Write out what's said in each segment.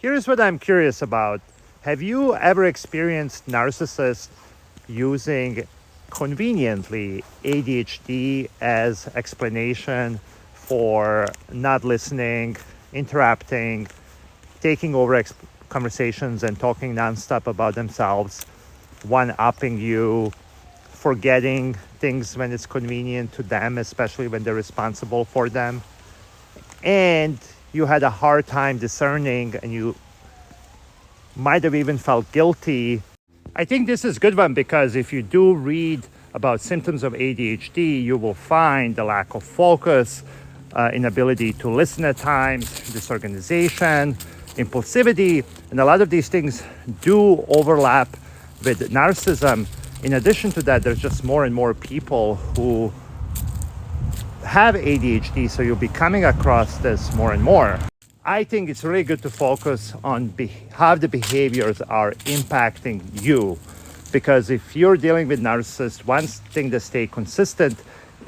Here's what I'm curious about. Have you ever experienced narcissists using conveniently ADHD as explanation for not listening, interrupting, taking over conversations and talking nonstop about themselves, one-upping you, forgetting things when it's convenient to them, especially when they're responsible for them, and you had a hard time discerning and you might have even felt guilty? I think this is a good one because if you do read about symptoms of ADHD, you will find the lack of focus, inability to listen at times, disorganization, impulsivity, and a lot of these things do overlap with narcissism. In addition to that, there's just more and more people who have ADHD, so you'll be coming across this more and more. I think it's really good to focus on how the behaviors are impacting you, because if you're dealing with narcissists, one thing that stays consistent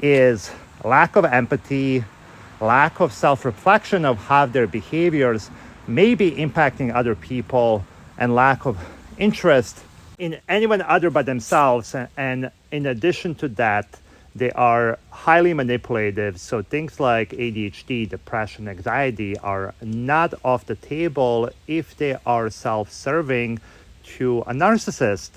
is lack of empathy, lack of self-reflection of how their behaviors may be impacting other people, and lack of interest in anyone other but themselves. And in addition to that, they are highly manipulative. So things like ADHD, depression, anxiety are not off the table if they are self-serving to a narcissist.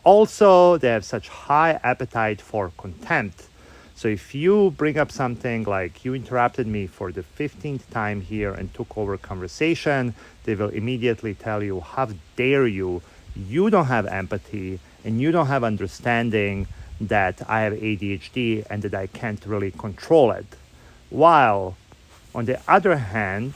Also, they have such high appetite for contempt. So if you bring up something like, you interrupted me for the 15th time here and took over conversation, they will immediately tell you, how dare you? You don't have empathy and you don't have understanding that I have ADHD and that I can't really control it. While on the other hand,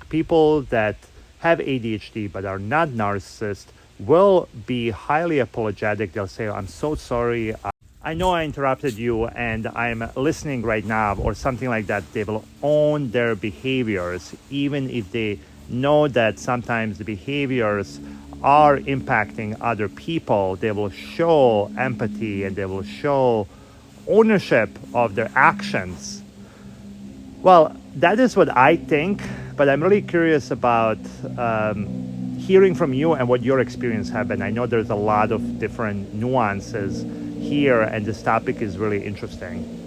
people that have ADHD but are not narcissists will be highly apologetic. They'll say, I'm so sorry. I know I interrupted you and I'm listening right now, or something like that. They will own their behaviors, even if they know that sometimes the behaviors are impacting other people. They will show empathy and they will show ownership of their actions. Well, that is what I think, but I'm really curious about hearing from you and what your experience have been. I know there's a lot of different nuances here and this topic is really interesting.